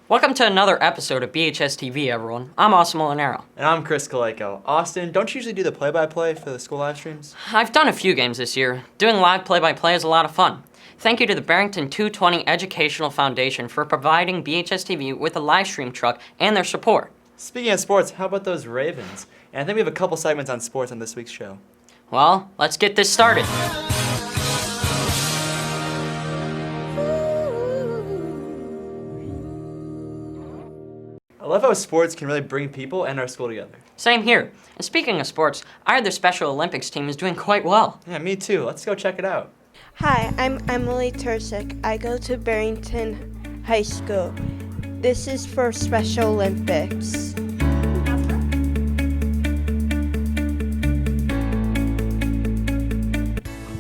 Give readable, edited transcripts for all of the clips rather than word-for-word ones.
Welcome to another episode of BHS-TV, everyone. I'm Austin Molinaro. And I'm Chris Kaleko. Austin, don't you usually do the play-by-play for the school live streams? I've done a few games this year. Doing live play-by-play is a lot of fun. Thank you to the Barrington 220 Educational Foundation for providing BHS-TV with a live stream truck and their support. Speaking of sports, how about those Ravens? And I think we have a couple segments on sports on this week's show. Well, let's get this started. I love how sports can really bring people and our school together. Same here. And speaking of sports, our other Special Olympics team is doing quite well. Yeah, me too. Let's go check it out. Hi, I'm Emily Tursick. I go to Barrington High School. This is for Special Olympics.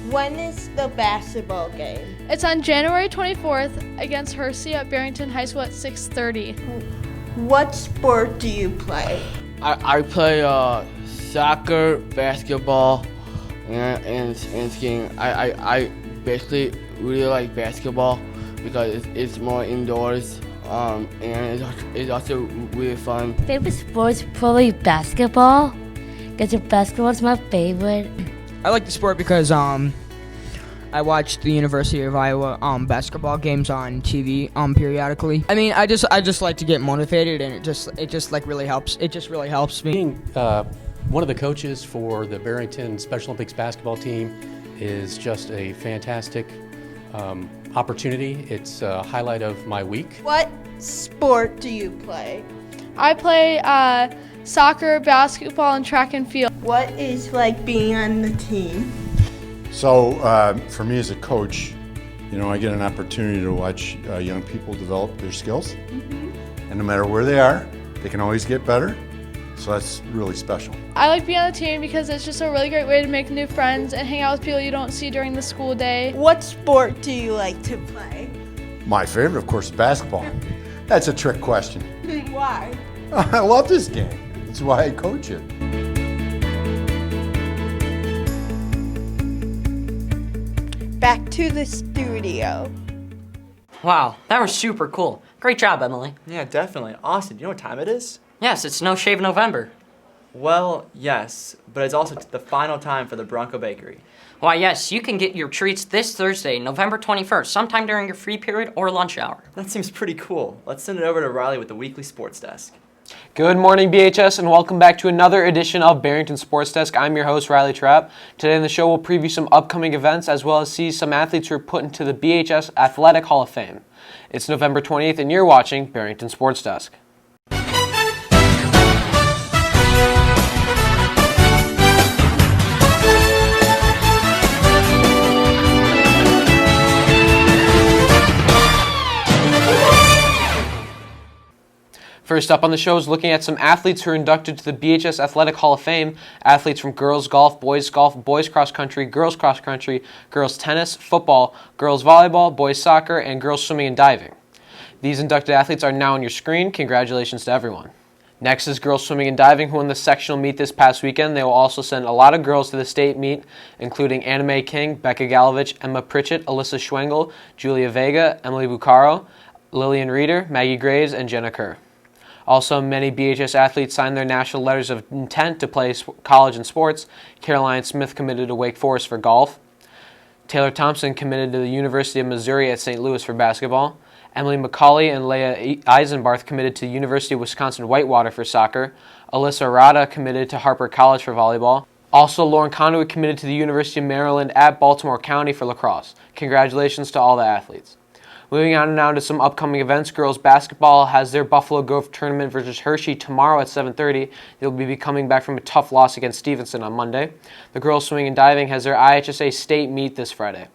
When is the basketball game? It's on January 24th against Hersey at Barrington High School at 6:30. What sport do you play? I play soccer, basketball, and skiing. I basically really like basketball because it's more indoors, and it's also really fun. Favorite sport's probably basketball, because basketball is my favorite. I like the sport because I watch the University of Iowa basketball games on TV periodically. I mean, I just like to get motivated, and it just like really helps. It just really helps me. Being one of the coaches for the Barrington Special Olympics basketball team is just a fantastic opportunity. It's a highlight of my week. What sport do you play? I play soccer, basketball, and track and field. What is like being on the team? So for me as a coach, I get an opportunity to watch young people develop their skills. And no matter where they are, they can always get better. So that's really special. I like being on the team because it's just a really great way to make new friends and hang out with people you don't see during the school day. What sport do you like to play? My favorite, of course, is basketball. That's a trick question. Why? I love this game. That's why I coach it. Back to the studio. Wow, that was super cool. Great job, Emily. Yeah, definitely. Austin, do you know what time it is? Yes, it's No Shave November. Well, yes, but it's also the final time for the Bronco Bakery. Why, yes, you can get your treats this Thursday, November 21st, sometime during your free period or lunch hour. That seems pretty cool. Let's send it over to Riley with the weekly sports desk. Good morning, BHS, and welcome back to another edition of Barrington Sports Desk. I'm your host, Riley Trapp. Today in the show, we'll preview some upcoming events as well as see some athletes who are put into the BHS Athletic Hall of Fame. It's November 28th, and you're watching Barrington Sports Desk. First up on the show is looking at some athletes who are inducted to the BHS Athletic Hall of Fame. Athletes from girls golf, boys cross country, girls tennis, football, girls volleyball, boys soccer, and girls swimming and diving. These inducted athletes are now on your screen. Congratulations to everyone. Next is girls swimming and diving, who won the sectional meet this past weekend. They will also send a lot of girls to the state meet, including Anna Mae King, Becca Galovich, Emma Pritchett, Alyssa Schwengel, Julia Vega, Emily Bucaro, Lillian Reeder, Maggie Graves, and Jenna Kerr. Also, many BHS athletes signed their national letters of intent to play college and sports. Caroline Smith committed to Wake Forest for golf. Taylor Thompson committed to the University of Missouri at St. Louis for basketball. Emily McCauley and Leah Eisenbarth committed to University of Wisconsin-Whitewater for soccer. Alyssa Arata committed to Harper College for volleyball. Also, Lauren Conduit committed to the University of Maryland at Baltimore County for lacrosse. Congratulations to all the athletes. Moving on now to some upcoming events. Girls basketball has their Buffalo Grove tournament versus Hershey tomorrow at 7:30. They'll be coming back from a tough loss against Stevenson on Monday. The girls swimming and diving has their IHSA state meet this Friday.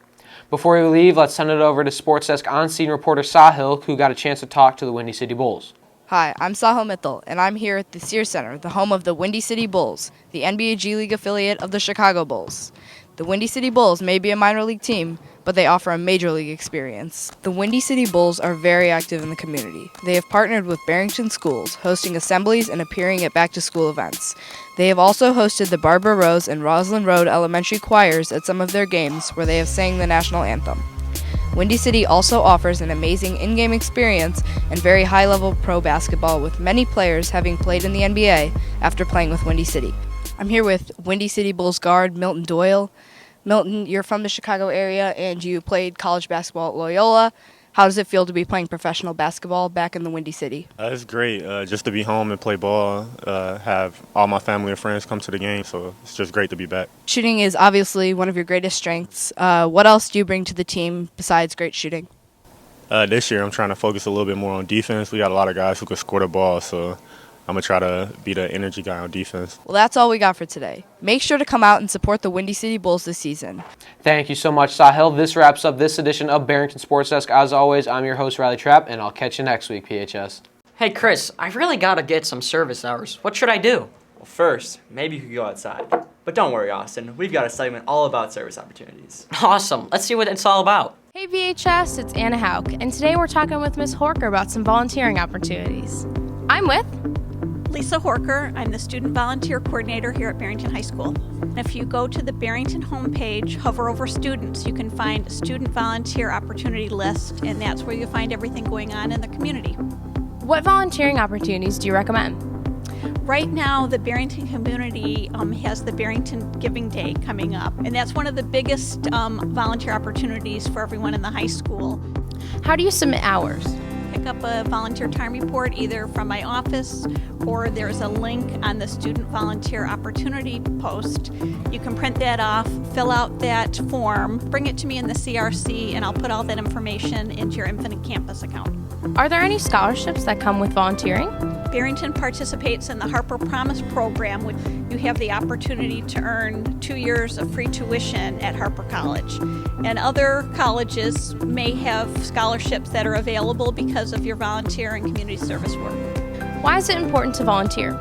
Before we leave, let's send it over to Sports Desk on-scene reporter Sahil, who got a chance to talk to the Windy City Bulls. Hi, I'm Sahil Mittal, and I'm here at the Sears Center, the home of the Windy City Bulls, the NBA G League affiliate of the Chicago Bulls. The Windy City Bulls may be a minor league team, but they offer a major league experience. The Windy City Bulls are very active in the community. They have partnered with Barrington schools, hosting assemblies and appearing at back-to-school events. They have also hosted the Barbara Rose and Roslyn Road Elementary choirs at some of their games, where they have sang the national anthem. Windy City also offers an amazing in-game experience and very high-level pro basketball, with many players having played in the NBA after playing with Windy City. I'm here with Windy City Bulls guard Milton Doyle. Milton, you're from the Chicago area and you played college basketball at Loyola. How does it feel to be playing professional basketball back in the Windy City? It's great just to be home and play ball, have all my family and friends come to the game, so it's just great to be back. Shooting is obviously one of your greatest strengths. What else do you bring to the team besides great shooting? This year I'm trying to focus a little bit more on defense. We got a lot of guys who can score the ball, so I'm going to try to be the energy guy on defense. Well, that's all we got for today. Make sure to come out and support the Windy City Bulls this season. Thank you so much, Sahil. This wraps up this edition of Barrington Sports Desk. As always, I'm your host, Riley Trapp, and I'll catch you next week, PHS. Hey, Chris, I really gotta get some service hours. What should I do? Well, first, maybe you could go outside. But don't worry, Austin. We've got a segment all about service opportunities. Awesome. Let's see what it's all about. Hey BHS, it's Anna Hauk, and today we're talking with Ms. Horker about some volunteering opportunities. I'm with Lisa Horker. I'm the Student Volunteer Coordinator here at Barrington High School. And if you go to the Barrington homepage, hover over Students, you can find a Student Volunteer Opportunity list, and that's where you'll find everything going on in the community. What volunteering opportunities do you recommend? Right now, the Barrington community has the Barrington Giving Day coming up, and that's one of the biggest volunteer opportunities for everyone in the high school. How do you submit hours? Pick up a volunteer time report either from my office or there's a link on the Student Volunteer Opportunity post. You can print that off, fill out that form, bring it to me in the CRC, and I'll put all that information into your Infinite Campus account. Are there any scholarships that come with volunteering? Barrington participates in the Harper Promise program. You have the opportunity to earn 2 years of free tuition at Harper College. And other colleges may have scholarships that are available because of your volunteer and community service work. Why is it important to volunteer?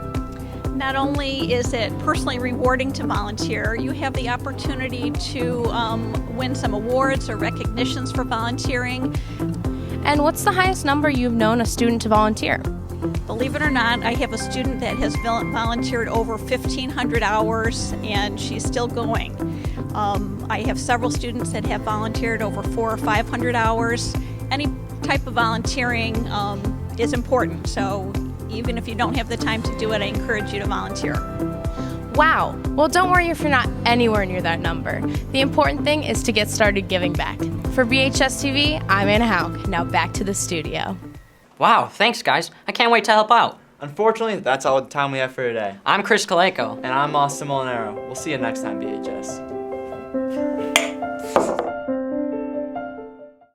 Not only is it personally rewarding to volunteer, you have the opportunity to win some awards or recognitions for volunteering. And what's the highest number you've known a student to volunteer? Believe it or not, I have a student that has volunteered over 1,500 hours, and she's still going. I have several students that have volunteered over 400 or 500 hours. Any type of volunteering is important, so even if you don't have the time to do it, I encourage you to volunteer. Wow. Well, don't worry if you're not anywhere near that number. The important thing is to get started giving back. For BHS-TV, I'm Anna Hauk. Now back to the studio. Wow, thanks guys. I can't wait to help out. Unfortunately, that's all the time we have for today. I'm Chris Kaleko. And I'm Austin Molinaro. We'll see you next time, BHS.